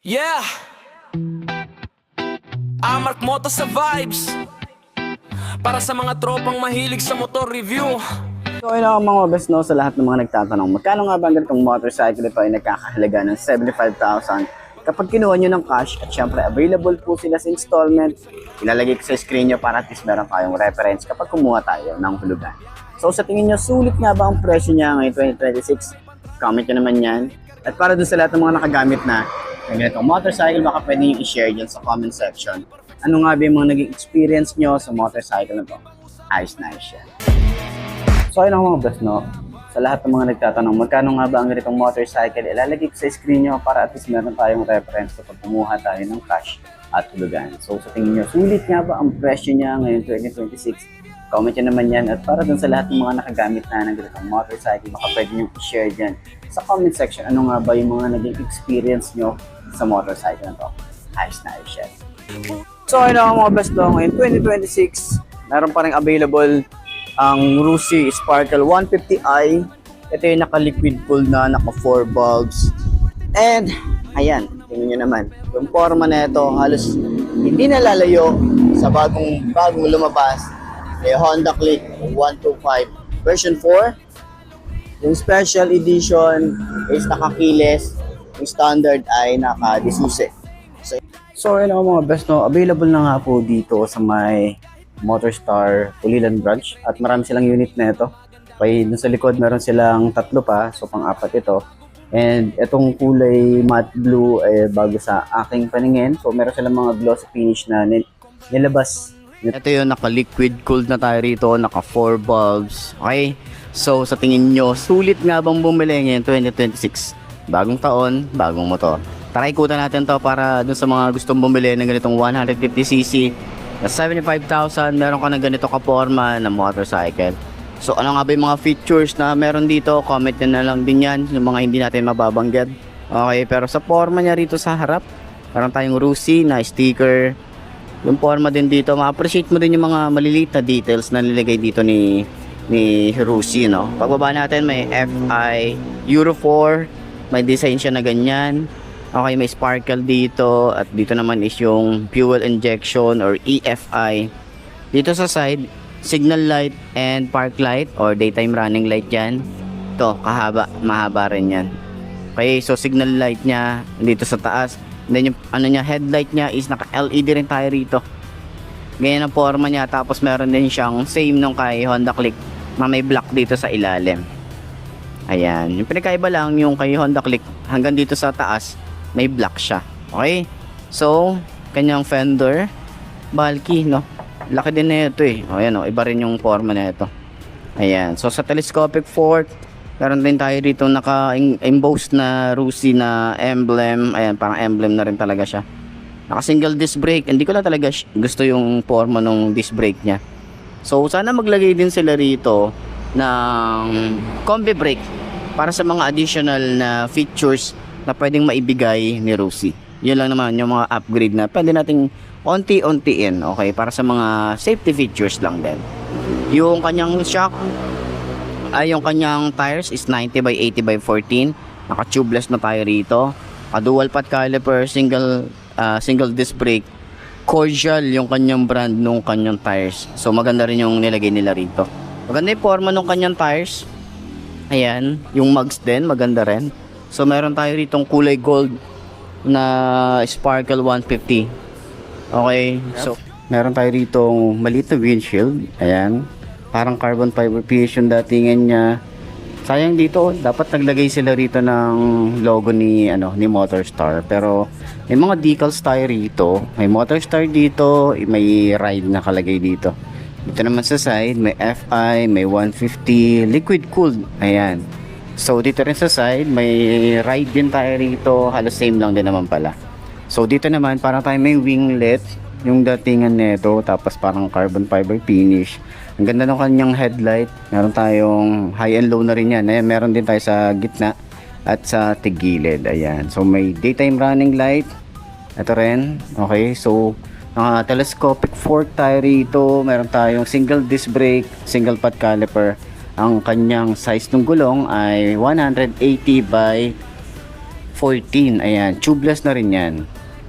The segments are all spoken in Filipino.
Yeah! Amark Moto sa vibes. Para sa mga tropang mahilig sa motor review. So ayun ako mga best no, sa lahat ng mga nagtatanong, magkano nga ba ang ganitong motorcycle ito ay nagkakahalaga ng 75,000 kapag kinuha nyo ng cash, at syempre available po sila sa installment. Ilalagay ko sa screen nyo para at least meron kayong reference kapag kumuha tayo ng hulugan. So sa tingin nyo, sulit nga ba ang presyo niya ngayong 2026? Comment nyo naman yan. At para dun sa lahat ng mga nakagamit na ng ganitong motorcycle, baka pwede nyo i-share dyan sa comment section. Ano nga ba yung mga naging experience nyo sa motorcycle na to? Ayos na ayos yan. So ayun ako mga best no, sa lahat ng mga nagtatanong, magkano nga ba ang ganitong motorcycle, ilalagay ko sa screen nyo para at least meron tayong reference kapag kumuha tayo ng cash at hulugan. So sa tingin nyo, sulit nga ba ang presyo niya ngayon 2026? Comment nyo naman yan. At para dun sa lahat ng mga nakagamit na ng ganitong motorcycle, baka pwede nyo i-share dyan sa comment section. Ano nga ba yung mga naging experience nyo sa motorcycle na to? Ayos na ayos yan. So ayun ako mga best no, ngayon 2026, meron pa rin available ang Rusi Sparkle 150i. Ito yung naka-liquid cooled na, naka 4 bulbs. And, ayan, tingnan nyo naman. Yung forma na ito, halos hindi nalalayo sa bagong lumabas. May Honda Click 125 version 4. Yung special edition is nakakiles. Yung standard ay naka-disuse. So, yun ako mga best no, available na nga po dito sa may Motorstar Pulilan branch at marami silang unit na ito. Kaya dun sa likod meron silang 3 pa, so pang-4 ito. And itong kulay matte blue ay bago sa aking paningin. So meron silang mga glossy finish na nilabas. Ito yung naka-liquid cooled na tayo rito, naka 4 bulbs. Okay? So sa tingin nyo, sulit nga bang bumili ngayon 2026? Bagong taon, bagong motor. Tara ikutan natin to para dun sa mga gustong bumili ng ganitong 150cc na 75,000, meron ka na ganito kaporma na motorcycle. So ano nga ba yung mga features na meron dito? Comment nyo na lang din yan, yung mga hindi natin mababanggit. Okay, pero sa forma niya rito sa harap, meron tayong Rusi na sticker. Yung forma din dito, ma-appreciate mo din yung mga maliliit na details na nilagay dito ni Rusi, no? Pagbaba natin, may FI Euro 4, may design siya na ganyan. Okay, may sparkle dito at dito naman is yung fuel injection or EFI. Dito sa side, signal light and park light or daytime running light yan. Ito, mahaba rin yan. Okay, so signal light niya dito sa taas. Then yung headlight niya is naka-LED rin tayo rito. Ganyan ang forma niya, tapos meron din siyang same nung kay Honda Click na may black dito sa ilalim. Ayan, yung pinakaiba lang yung kay Honda Click hanggang dito sa taas may black siya. Okay? So, kanyang fender, bulky, no? Laki din na ito eh. O, ayan o, iba rin yung forma na ito. Ayan. So, sa telescopic fork, meron din tayo dito naka-embossed na Rusi na emblem. Ayan, parang emblem na rin talaga siya. Naka-single disc brake. Hindi ko lang talaga gusto yung forma ng disc brake niya. So, sana maglagay din sila rito ng combi brake para sa mga additional na features na pwedeng maibigay ni Rusi. Yun lang naman yung mga upgrade na pwede nating onti-ontiin, okay, para sa mga safety features lang din. Yung kanyang shock yung kanyang tires is 90 by 80 by 14. Naka tubeless na tayo rito. Dual path caliper, single disc brake. Cordial yung kanyang brand nung kanyang tires. So maganda rin yung nilagay nila rito. Maganda yung forma nung kanyang tires. Ayan, yung mugs din maganda rin. So meron tayo ritong kulay gold na Sparkle 150. Okay, so meron tayo ritong maliit na windshield. Ayan, parang carbon fiber finish yung datingan niya. Sayang dito, dapat naglagay sila rito ng logo ni Motorstar. Pero may mga decals tayo rito. May Motorstar dito, may ride na nakalagay dito. Dito naman sa side, may FI, may 150 liquid cooled. Ayan. So dito rin sa side, may ride din tayo rito. Halos same lang din naman pala. So dito naman, parang tayo may winglet yung datingan nito. Tapos parang carbon fiber finish. Ang ganda ng kanyang headlight. Meron tayong high and low na rin yan. Ayan, meron din tayo sa gitna at sa tigilid. Ayan. So may daytime running light. Ito rin. Okay, so telescopic fork tayo rito. Meron tayong single disc brake, single path caliper. Ang kanyang size ng gulong ay 180 by 14. Ayan, tubeless na rin yan.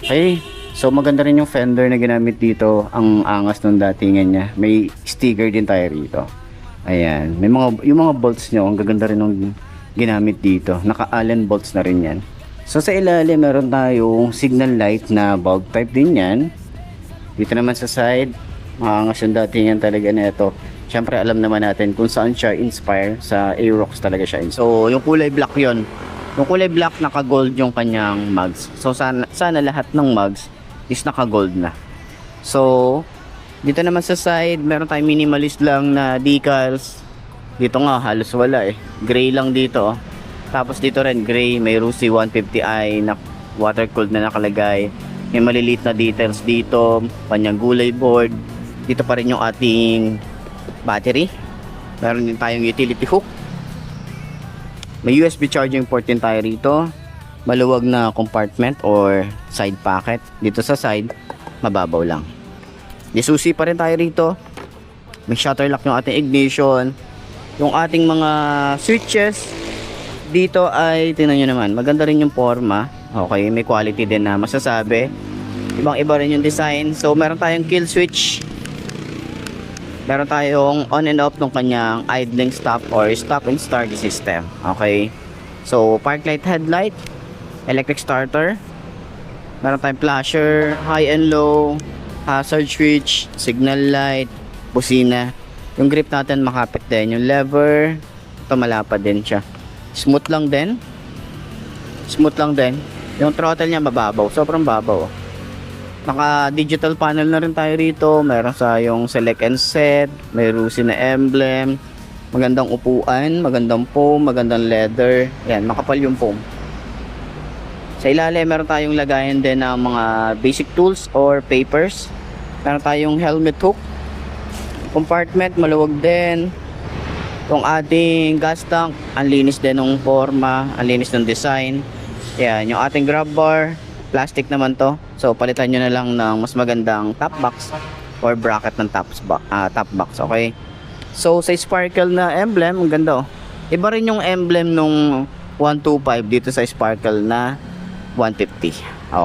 Okay, so maganda rin yung fender na ginamit dito. Ang angas nung datingan niya. May sticker din tayo rito. Ayan, may yung mga bolts nyo, ang gaganda rin nung ginamit dito. Naka-Allen bolts na rin yan. So sa ilalim, meron tayong signal light na bulb type din yan. Dito naman sa side, maangas yung datingan talaga na ito. Siyempre alam naman natin kung saan siya inspire, sa Aerox talaga siya. So yung kulay black yon. Yung kulay black naka-gold yung kanyang mugs. So sana lahat ng mugs is naka-gold na. So dito naman sa side, meron tayong minimalist lang na decals. Dito nga halos wala eh. Gray lang dito. Tapos dito rin gray, may Rusi 150i na water cooled na nakalagay. May maliliit na details dito, kanyang gulay board. Dito pa rin yung ating battery. Meron din tayong utility hook. May USB charging port din tayo rito. Maluwag na compartment or side pocket. Dito sa side, mababaw lang. Disusi pa rin tayo rito. May shutter lock yung ating ignition. Yung ating mga switches dito ay, tingnan nyo naman, maganda rin yung forma. Okay, may quality din na masasabi. Ibang iba rin yung design. So meron tayong kill switch. Meron tayong on and off ng kanyang idling stop or stop and start system. Okay. So park light, headlight, electric starter. Meron tayong flasher, high and low, hazard switch, signal light, busina. Yung grip natin makapit din. Yung lever, ito malapad din siya. Smooth lang din. Smooth lang din. Yung throttle niya mababaw. Sobrang babaw. Naka digital panel na rin tayo rito. Meron sa yung select and set. May Rusi na emblem. Magandang upuan. Magandang foam. Magandang leather. Yan, makapal yung foam. Sa ilalim meron tayong lagayan din ng mga basic tools or papers. Meron tayong helmet hook. Compartment maluwag din. Itong ating gas tank, ang linis din ng forma, ang linis ng design. Yan, yung ating grab bar, plastic naman to. So palitan nyo na lang ng mas magandang top box or bracket ng top box, okay? So sa sparkle na emblem, ang ganda oh. Iba rin yung emblem nung 125 dito sa sparkle na 150.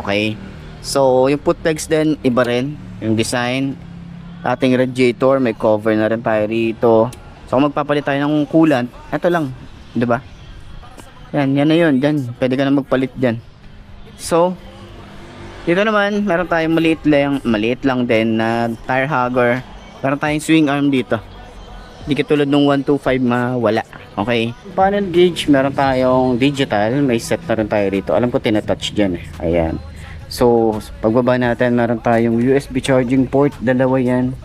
Okay? So yung footpegs din, iba rin yung design. Ating radiator, may cover na rin tayo rito. So kung magpapalit tayo ng coolant, ito lang, 'di ba? Yan na 'yon, diyan. Pwede ka na magpalit diyan. So dito naman, meron tayong maliit lang din na tire hugger. Meron tayong swing arm dito. Hindi katulad ng 125 wala. Okay. Panel gauge, meron tayong digital, may set na rin tayo rito. Alam ko tinatouch diyan eh. Ayan. So pagbaba natin, meron tayong USB charging port, dalawa 'yan.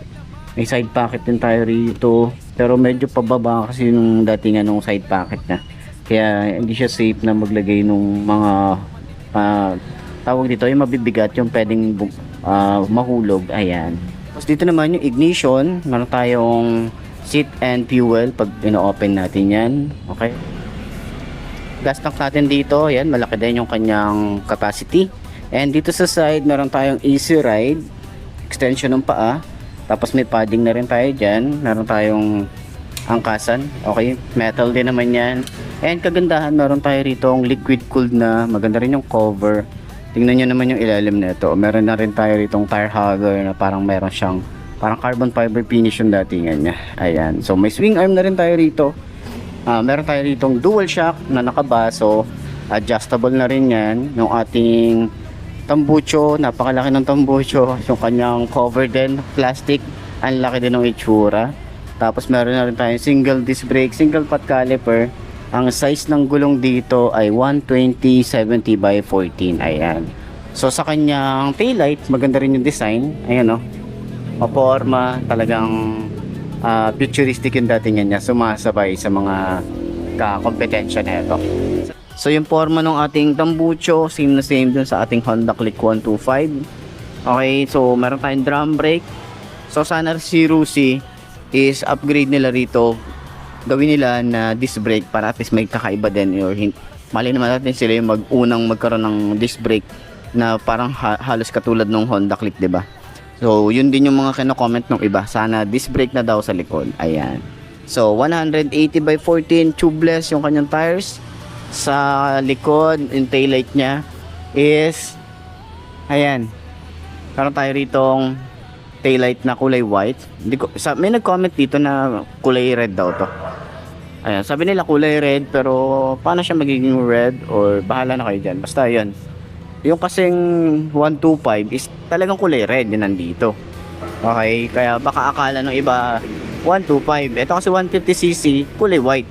May side pocket din tayo rito. Pero medyo pababa kasi nung datingan nung side pocket na. Kaya hindi siya safe na maglagay nung mga tawag dito, yung mabibigat, yung pwedeng mahulog. Ayan. Tapos dito naman yung ignition. Meron tayong seat and fuel pag ino-open natin yan. Okay. Gas tank natin dito. Ayan, malaki din yung kanyang capacity. And dito sa side, meron tayong easy ride. Extension ng paa. Tapos may padding na rin tayo dyan. Meron tayong angkasan. Okay, metal din naman yan. And kagandahan, meron tayo rito ang liquid cooled na. Maganda rin yung cover. Tingnan nyo naman yung ilalim na ito. Meron na rin tayo rito tire hugger na parang meron siyang parang carbon fiber finish yung datingan niya. Ayan. So may swing arm na rin tayo rito. Meron tayo rito dual shock na nakabaso. Adjustable na rin yan. Yung ating tambucho, napakalaki ng tambucho. Yung kanyang cover din, plastic, ang laki din ng itsura. Tapos meron na rin tayong single disc brake, single pot caliper. Ang size ng gulong dito ay 120/70 by 14. Ayan. So sa kanyang taillight, maganda rin yung design. Ayan o. Maporma, talagang futuristic yung datingan niya. Sumasabay sa mga kakompetensya na ito. So yung forma ng ating tambucho, same na same dun sa ating Honda Click 125. Okay, so meron tayong drum brake. So sana si Rusi is upgrade nila rito. Gawin nila na disc brake para at least may kakaiba din. Or mali naman natin sila yung unang magkaroon ng disc brake na parang halos katulad ng Honda Click, diba? So yun din yung mga kino-comment ng iba. Sana disc brake na daw sa likod. Ayan. So 180/14 tubeless yung kanyang tires. sa likod, yung taillight niya is ayan. Karon tayo ritong taillight na kulay white. May nag-comment dito na kulay red daw to. Ayan, sabi nila kulay red, pero paano siya magiging red or bahala na kayo dyan. Basta yun. Yung kasing 125 is talagang kulay red yun nandito. Okay, kaya baka akala ng iba 125. Ito kasi 150cc kulay white.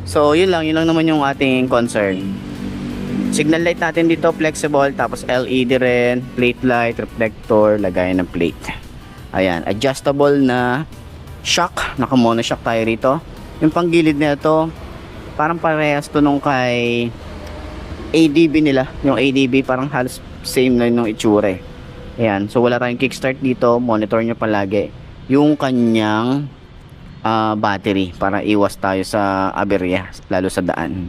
So yun lang naman yung ating concern. Signal light natin dito flexible, tapos LED rin, plate light, reflector, lagayan ng plate. Ayan, adjustable na shock, naka mono shock tayo rito. Yung panggilid na ito parang parehas to nung kay ADB nila. Yung ADB parang halos same na yung itsura eh. Ayan, so wala tayong kickstart dito. Monitor nyo palagi yung kanyang battery para iwas tayo sa aberya, lalo sa daan.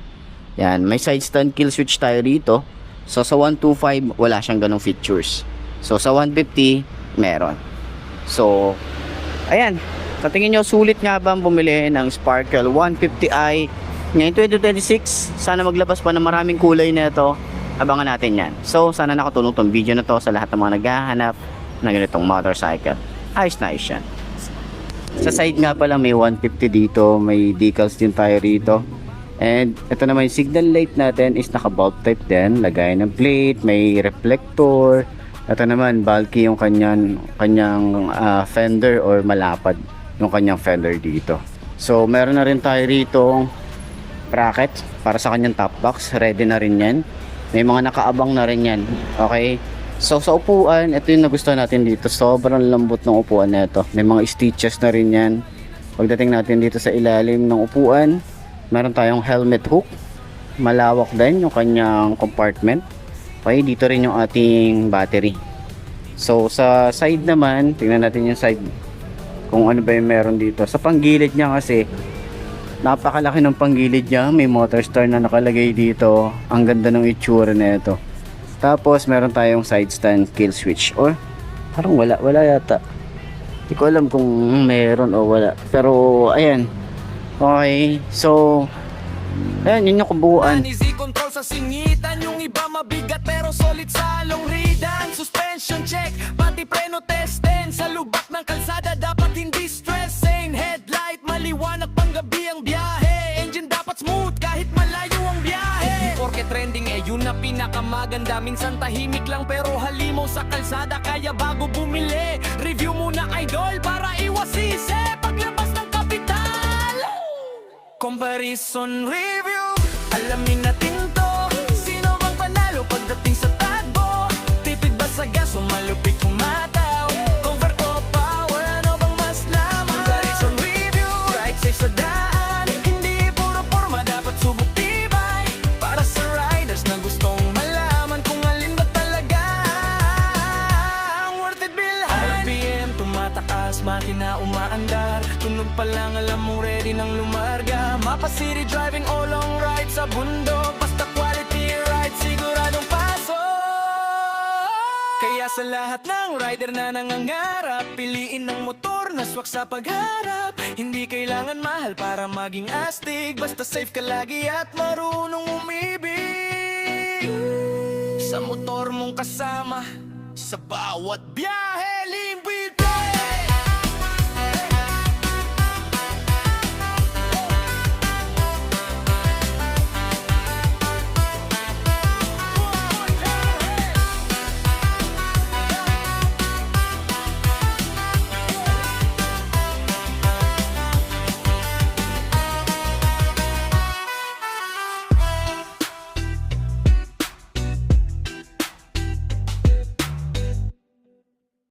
Yan, may side stand kill switch tayo rito. So sa 125 wala siyang ganong features. So sa 150 meron. So ayan, sa tingin nyo sulit nga ba bumili ng Sparkle 150i ngayon 2026? Sana maglabas pa ng maraming kulay na ito. Abangan natin yan. So sana nakatulong tong video na to sa lahat ng mga naghahanap ng ganitong motorcycle. Ayos na ayos yan. Sa side nga pala may 150 dito, may decals din tayo rito. And ito naman yung signal light natin is naka bulb type din, lagay ng plate, may reflector. Ito naman bulky yung kanyang fender or malapad yung kanyang fender dito. So meron na rin tayo rito bracket para sa kanyang top box, ready na rin yan. May mga nakaabang na rin yan. Okay, so sa upuan, ito yung nagustuhan natin dito, sobrang lambot ng upuan na ito. May mga stitches na rin yan. Pagdating natin dito sa ilalim ng upuan, meron tayong helmet hook, malawak din yung kanyang compartment. Okay, dito rin yung ating battery. So sa side naman, tingnan natin yung side kung ano ba yung meron dito. Sa panggilid niya kasi napakalaki ng panggilid niya, may motor star na nakalagay dito. Ang ganda ng itsura na ito. Tapos meron tayong side stand kill switch, or parang wala yata. Hindi ko alam kung meron o wala, pero ayan. Okay, so ayan, yun yung kabuuan. Easy control sa singitan, yung iba mabigat pero solid sa long ridan. Suspension check, pati preno testen. Sa lubak ng kalsada dapat hindi stressing. Headlight maliwanag panggabi ang biyahe. Engine dapat smooth kahit malayo ang biyahe. Porke trending eh, yun na pinakamaganda. Minsan tahimik lang pero halimaw sa kalsada. Kaya bago bumili, review muna idol para iwas sisi paglabas ng kapital. Comparison review, alamin natin to. Sino bang panalo pagdating sa tagbo? Tipid ba sa gas o malupit kumataw? Comfort o power, ano bang mas lamang? Comparison review, ride safe sa daan. Hindi puro forma, dapat subok tibay. Para sa riders na gustong malaman kung alin ba talaga ang worth it bilhan. RPM tumataas, makina umaandar. Tunog pa lang alam mo ready nang lumarga. Mapa city driving all long ride sa bundok. Basta quality ride siguradong paso. Kaya sa lahat ng rider na nangangarap, piliin ng motor na swak sa pagharap. Hindi kailangan mahal para maging astig. Basta safe ka lagi at marunong umibig sa motor mong kasama sa bawat biyahe.